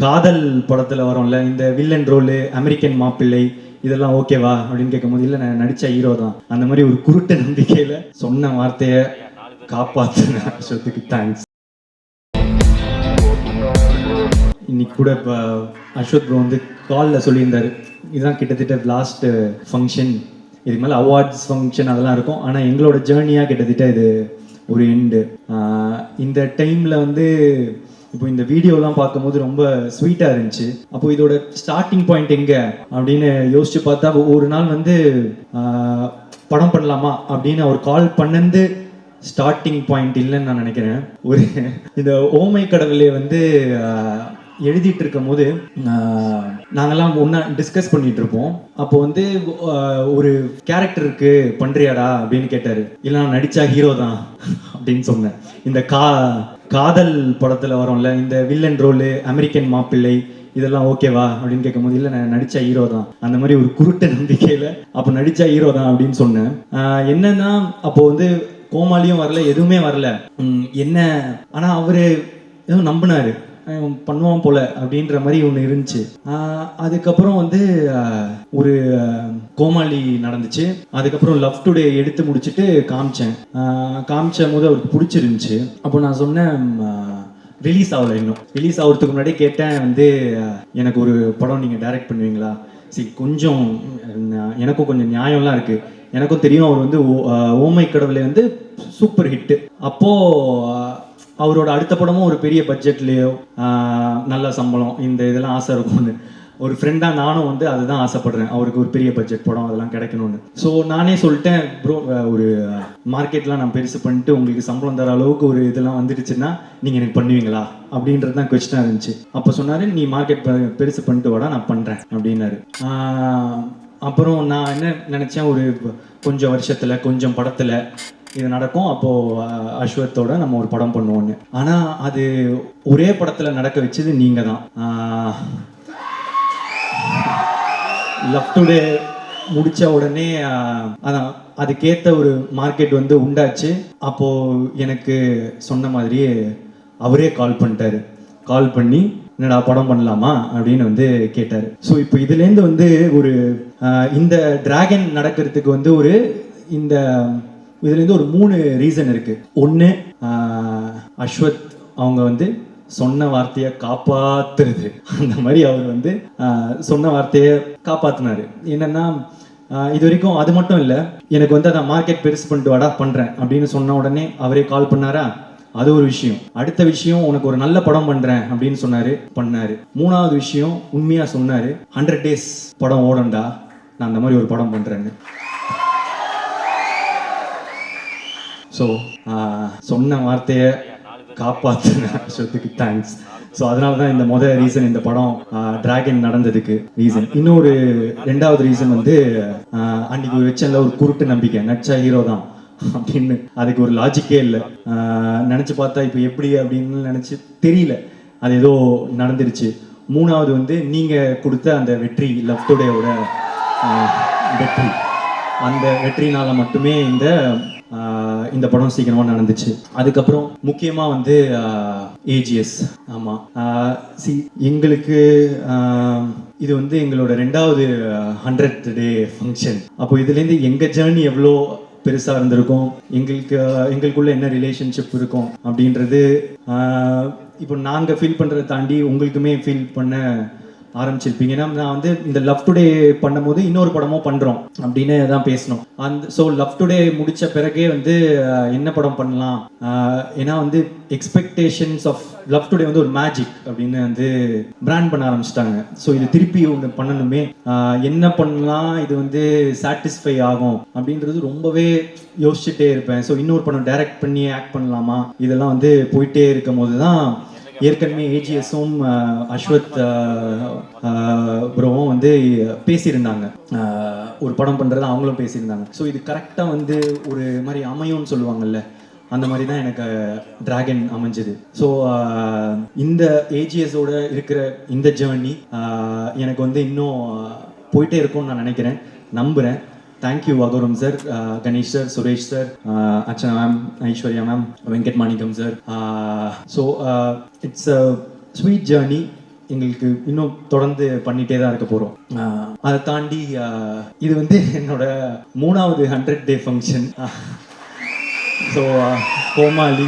காதல் படத்தில் வரும்ல இந்த வில்லன் ரோலு அமெரிக்கன் மாப்பிள்ளை இதெல்லாம் ஓகேவா அப்படின்னு கேட்கும்போது இல்லை நான் நடித்த ஹீரோ தான் அந்த மாதிரி ஒரு குருட்டு நம்பிக்கையில் சொன்ன வார்த்தையை காப்பாற்றுன அஸ்வத்துக்கு தேங்க்ஸ். இன்னைக்கு கூட இப்போ அஸ்வத் ப்ரோ வந்து காலில் சொல்லியிருந்தாரு இதுதான் கிட்டத்தட்ட லாஸ்ட் ஃபங்க்ஷன், இதுக்கு மேலே அவார்ட்ஸ் ஃபங்க்ஷன் அதெல்லாம் இருக்கும், ஆனால் எங்களோட ஜேர்னியாக கிட்டத்தட்ட இது ஒரு எண்டு. இந்த டைமில் வந்து இப்போ இந்த வீடியோலாம் பார்க்கும்போது ரொம்ப ஸ்வீட்டாக இருந்துச்சு. அப்போ இதோட ஸ்டார்டிங் பாயிண்ட் எங்கே அப்படின்னு யோசிச்சு பார்த்தா ஒரு நாள் வந்து படம் பண்ணலாமா அப்படின்னு அவர் கால் பண்ணது ஸ்டார்டிங் பாயிண்ட் இல்லைன்னு நான் நினைக்கிறேன். ஒரு இந்த ஓமை கடவுளே வந்து எழுதிட்டு இருக்கும் போது நாங்கெல்லாம் ஒன்றா டிஸ்கஸ் பண்ணிட்டு இருப்போம். அப்போ வந்து ஒரு கேரக்டருக்கு பண்றியாடா அப்படின்னு கேட்டாரு. இல்லை நான் நடிச்சா ஹீரோ தான் அப்படின்னு சொன்னேன். இந்த காதல் படத்தில் வரும்ல இந்த வில்லன் ரோலு அமெரிக்கன் மாப்பிள்ளை இதெல்லாம் ஓகேவா அப்படின்னு கேட்கும்போது இல்லை நான் நடிச்சா ஹீரோ தான் அந்த மாதிரி ஒரு குருட்டு நம்பிக்கையில் அப்போ நடிச்சா ஹீரோ தான் அப்படின்னு சொன்னேன். என்னன்னா அப்போ வந்து கோமாளியும் வரல எதுவுமே வரல என்ன, ஆனால் அவரு எதுவும் நம்பினாரு பண்ணுவான் போல அப்படின்ற மாதிரி ஒன்று இருந்துச்சு. அதுக்கப்புறம் வந்து ஒரு கோமாளி நடந்துச்சு. அதுக்கப்புறம் லவ் டுடே எடுத்து முடிச்சுட்டு காமிச்ச போது அவருக்கு பிடிச்சிருந்துச்சு. அப்போ நான் சொன்னேன் ரிலீஸ் ஆகலை, இன்னும் ரிலீஸ் ஆகிறதுக்கு முன்னாடியே கேட்டேன் வந்து எனக்கு ஒரு படம் நீங்கள் டைரக்ட் பண்ணுவீங்களா. சரி கொஞ்சம் எனக்கும் கொஞ்சம் நியாயம்லாம் இருக்குது, எனக்கும் தெரியும் அவர் வந்து ஓமை கடவுளை வந்து சூப்பர் ஹிட்டு. அப்போது அவரோட அடுத்த படமும் ஒரு பெரிய பட்ஜெட்லேயோ நல்ல சம்பளம் இந்த இதெல்லாம் ஆசை இருக்கும்னு ஒரு ஃப்ரெண்டாக நானும் வந்து அதுதான் ஆசைப்படுறேன், அவருக்கு ஒரு பெரிய பட்ஜெட் படம் அதெல்லாம் கிடைக்கணும்னு. ஸோ நானே சொல்லிட்டேன் ப்ரோ ஒரு மார்க்கெட்லாம் நான் பெருசு பண்ணிட்டு உங்களுக்கு சம்பளம் தர அளவுக்கு ஒரு இதெல்லாம் வந்துடுச்சுன்னா நீங்கள் எனக்கு பண்ணுவீங்களா அப்படின்றது தான் கொஸ்டினாக இருந்துச்சு. அப்போ சொன்னார் நீ மார்க்கெட் பெருசு பண்ணிட்டு வாடா நான் பண்ணுறேன் அப்படின்னாரு. அப்புறம் நான் என்ன நினச்சேன் ஒரு கொஞ்சம் வருஷத்தில் கொஞ்சம் படத்தில் இது நடக்கும், அப்போது அஸ்வத்தோட நம்ம ஒரு படம் பண்ணுவோன்னு. ஆனால் அது ஒரே படத்தில் நடக்க வச்சது நீங்கள் தான். லவ் டுடே முடித்த உடனே அதான் அதுக்கேற்ற ஒரு மார்க்கெட் வந்து உண்டாச்சு. அப்போது எனக்கு சொன்ன மாதிரியே அவரே கால் பண்ணிட்டாரு. கால் பண்ணி என்னடா படம் பண்ணலாமா அப்படின்னு வந்து கேட்டார். ஸோ இப்போ இதுலேருந்து வந்து ஒரு இந்த டிராகன் நடக்கிறதுக்கு வந்து ஒரு இதுலேருந்து ஒரு 3 ரீசன் இருக்குது. ஒன்று அஸ்வத் அவங்க வந்து சொன்ன வார்த்தையை காப்பாற்றுறது, அந்த மாதிரி அவர் வந்து சொன்ன வார்த்தையை காப்பாற்றினார். என்னென்னா இது வரைக்கும் அது மட்டும் இல்லை, எனக்கு வந்து அதான் மார்க்கெட் பெருசு பண்ணிட்டு வாடா பண்ணுறேன் அப்படின்னு சொன்ன உடனே அவரே கால் பண்ணாரா, அது ஒரு விஷயம். அடுத்த விஷயம் உனக்கு ஒரு நல்ல படம் பண்ணுறேன் அப்படின்னு சொன்னார், பண்ணார். 3வது விஷயம் உண்மையாக சொன்னார் 100 days படம் ஓடண்டா நான் அந்த மாதிரி ஒரு படம் பண்ணுறேன்னு. ஸோ சொன்ன வார்த்தையை காப்பாற்றுன அஸ்வத்துக்கு தேங்க்ஸ். ஸோ அதனால தான் இந்த ரீசன் இந்த படம் டிராகன் நடந்ததுக்கு ரீசன். இன்னொரு 2வது ரீசன் வந்து அன்னைக்கு வச்சல ஒரு குருட்டு நம்பிக்கை நடிச்சா ஹீரோ தான் அப்படின்னு. அதுக்கு ஒரு லாஜிக்கே இல்லை. நினச்சி பார்த்தா இப்போ எப்படி அப்படின்னு நினச்சி தெரியல, அது ஏதோ நடந்துருச்சு. 3வது வந்து நீங்கள் கொடுத்த அந்த வெற்றி, லவ் டுடேயோட வெற்றி, அந்த வெற்றினால மட்டுமே இந்த படம் சீக்கிரமாக நடந்துச்சு. அதுக்கப்புறம் முக்கியமாக வந்து ஏஜிஎஸ். ஆமாம் எங்களுக்கு இது வந்து எங்களோட 2வது 100th டே ஃபங்க்ஷன். அப்போ இதுலேருந்து எங்கள் ஜேர்னி எவ்வளோ பெருசாக இருந்திருக்கும், எங்களுக்குள்ள என்ன ரிலேஷன்ஷிப் இருக்கும் அப்படின்றது இப்போ நாங்கள் ஃபீல் பண்ணுறதை தாண்டி உங்களுக்குமே ஃபீல் பண்ண ஆரம்பிச்சிருப்பீங்க. ஏன்னா நான் வந்து இந்த லவ் டுடே பண்ணும்போது இன்னொரு படமும் பண்ணுறோம் அப்படின்னு தான் பேசணும். ஸோ லவ் டுடே முடித்த பிறகே வந்து என்ன படம் பண்ணலாம், ஏன்னா வந்து எக்ஸ்பெக்டேஷன்ஸ் ஆஃப் லவ் டுடே வந்து ஒரு மேஜிக் அப்படின்னு வந்து பிராண்ட் பண்ண ஆரம்பிச்சிட்டாங்க. ஸோ இது திருப்பி ஒன்று பண்ணணுமே, என்ன பண்ணலாம் இது வந்து சாட்டிஸ்ஃபை ஆகும் அப்படின்றது ரொம்பவே யோசிச்சுட்டே இருப்பேன். ஸோ இன்னொரு படம் டைரக்ட் பண்ணி ஆக்ட் பண்ணலாமா, இதெல்லாம் வந்து போயிட்டே இருக்கும் போது தான் ஏற்கனவே ஏஜிஎஸும் அஸ்வத் ப்ரோவும் வந்து பேசியிருந்தாங்க, ஒரு படம் பண்ணுறது அவங்களும் பேசியிருந்தாங்க. ஸோ இது கரெக்டாக வந்து ஒரு மாதிரி அமையும்னு சொல்லுவாங்கல்ல, அந்த மாதிரி தான் எனக்கு டிராகன் அமைஞ்சது. ஸோ இந்த ஏஜிஎஸோட இருக்கிற இந்த ஜேர்னி எனக்கு வந்து இன்னும் போயிட்டே இருக்கும்னு நான் நினைக்கிறேன், நம்புகிறேன். Thank you, Vaguram sir, Ganesh sir, Suresh sir, Archana ma'am, Aishwarya ma'am, Venkat Manikam sir. So it's a sweet journey. எங்களுக்கு இன்னும் தொடர்ந்து பண்ணிகிட்டே தான் இருக்க போகிறோம். அதை தாண்டி இது வந்து என்னோட 3வது 100 டே ஃபங்க்ஷன். ஸோ கோமாளி,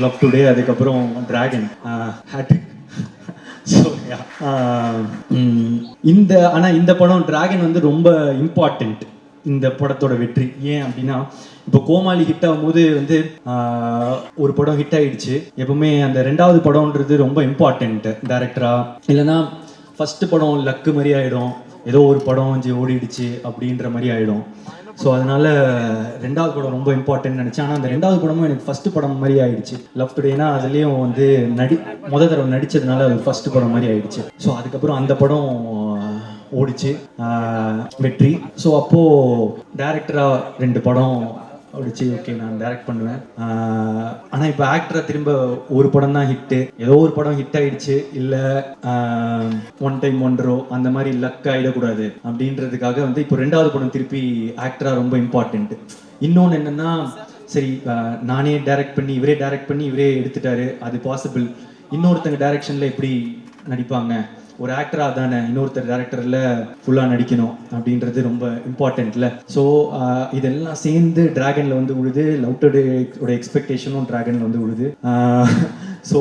லவ் டுடே, அதுக்கப்புறம் டிராகன், ஹேட்ரிக். ஸோ இந்த படம் டிராகன் வந்து ரொம்ப இம்பார்ட்டண்ட் இந்த படத்தோட வெற்றி. ஏன் அப்படின்னா, இப்போ கோமாளி ஹிட் ஆகும்போது வந்து ஒரு படம் ஹிட் ஆயிடுச்சு. எப்பவுமே அந்த 2வது படம்ன்றது ரொம்ப இம்பார்ட்டண்ட் டைரக்டரா. இல்லைன்னா ஃபர்ஸ்ட் படம் லக்கு மாதிரி ஆகிடும், ஏதோ ஒரு படம் வந்து ஓடிடுச்சு அப்படின்ற மாதிரி ஆகிடும். ஸோ அதனால 2வது படம் ரொம்ப இம்பார்ட்டன்ட் நினச்சேன். ஆனால் அந்த 2வது படமும் எனக்கு ஃபர்ஸ்ட் படம் மாதிரி ஆயிடுச்சு. லவ் டுடேனா அதுலேயும் வந்து முதல் தடவை நடித்ததுனால அது ஃபர்ஸ்ட் படம் மாதிரி ஆயிடுச்சு. ஸோ அதுக்கப்புறம் அந்த படம் ஓடிச்சு, வெற்றி. ஸோ அப்போது டேரக்டராக 2 படம் ஓடிச்சு. ஓகே, நான் டைரக்ட் பண்ணுவேன். ஆனால் இப்போ ஆக்டராக திரும்ப ஒரு படம் தான் ஹிட்டு, ஏதோ ஒரு படம் ஹிட் ஆயிடுச்சு, இல்லை ஒன் டைம் ஒன்றோ அந்த மாதிரி லக் ஆகிடக்கூடாது அப்படின்றதுக்காக வந்து இப்போ 2வது படம் திருப்பி ஆக்டராக ரொம்ப இம்பார்ட்டண்ட்டு. இன்னொன்று என்னென்னா, சரி நானே டைரக்ட் பண்ணி இவரே எடுத்துட்டாரு, அது பாசிபிள். இன்னொருத்தங்க டைரக்ஷனில் எப்படி நடிப்பாங்க, ஒரு ஆக்டராக தானே இன்னொருத்தர் டேரக்டரில் ஃபுல்லாக நடிக்கணும் அப்படின்றது ரொம்ப இம்பார்ட்டண்ட்ல. ஸோ இதெல்லாம் சேர்ந்து டிராகனில் வந்து உழுது. லவ் டுடேயோட எக்ஸ்பெக்டேஷனும் டிராகனில் வந்து உழுது. ஸோ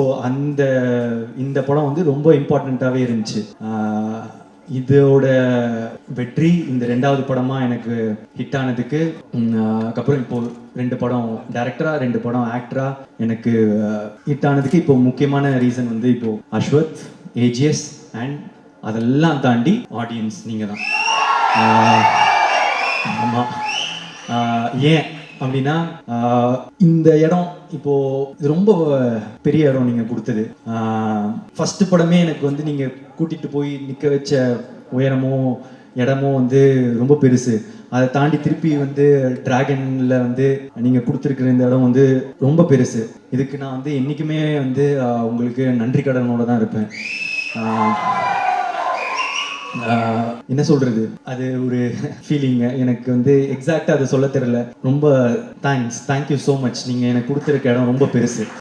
இந்த படம் வந்து ரொம்ப இம்பார்ட்டண்ட்டாகவே இருந்துச்சு. இதோட வெற்றி இந்த 2வது படமாக எனக்கு ஹிட் ஆனதுக்கு, அதுக்கப்புறம் இப்போ 2 படம் டைரக்டராக 2 படம் ஆக்டராக எனக்கு ஹிட் ஆனதுக்கு இப்போ முக்கியமான ரீசன் வந்து இப்போ அஸ்வத், ஏஜிஎஸ் அண்ட் அதெல்லாம் தாண்டி ஆடியன்ஸ் நீங்கள் தான். ஆமாம். ஏன் அப்படின்னா, இந்த இடம் இப்போது இது ரொம்ப பெரிய இடம் நீங்கள் கொடுத்தது. ஃபஸ்ட்டு படமே எனக்கு வந்து நீங்கள் கூட்டிகிட்டு போய் நிற்க வச்ச உயரமோ இடமோ வந்து ரொம்ப பெருசு. அதை தாண்டி திருப்பி வந்து டிராகனில் வந்து நீங்கள் கொடுத்துருக்குற இந்த இடம் வந்து ரொம்ப பெருசு. இதுக்கு நான் வந்து என்றைக்குமே வந்து உங்களுக்கு நன்றி கடனோட தான் இருப்பேன். என்ன சொல்கிறது, அது ஒரு ஃபீலிங்கு. எனக்கு வந்து எக்ஸாக்டாக அதை சொல்ல தெரியல. ரொம்ப தேங்க்யூ ஸோ மச். நீங்கள் எனக்கு கொடுத்துருக்க இடம் ரொம்ப பெருசு.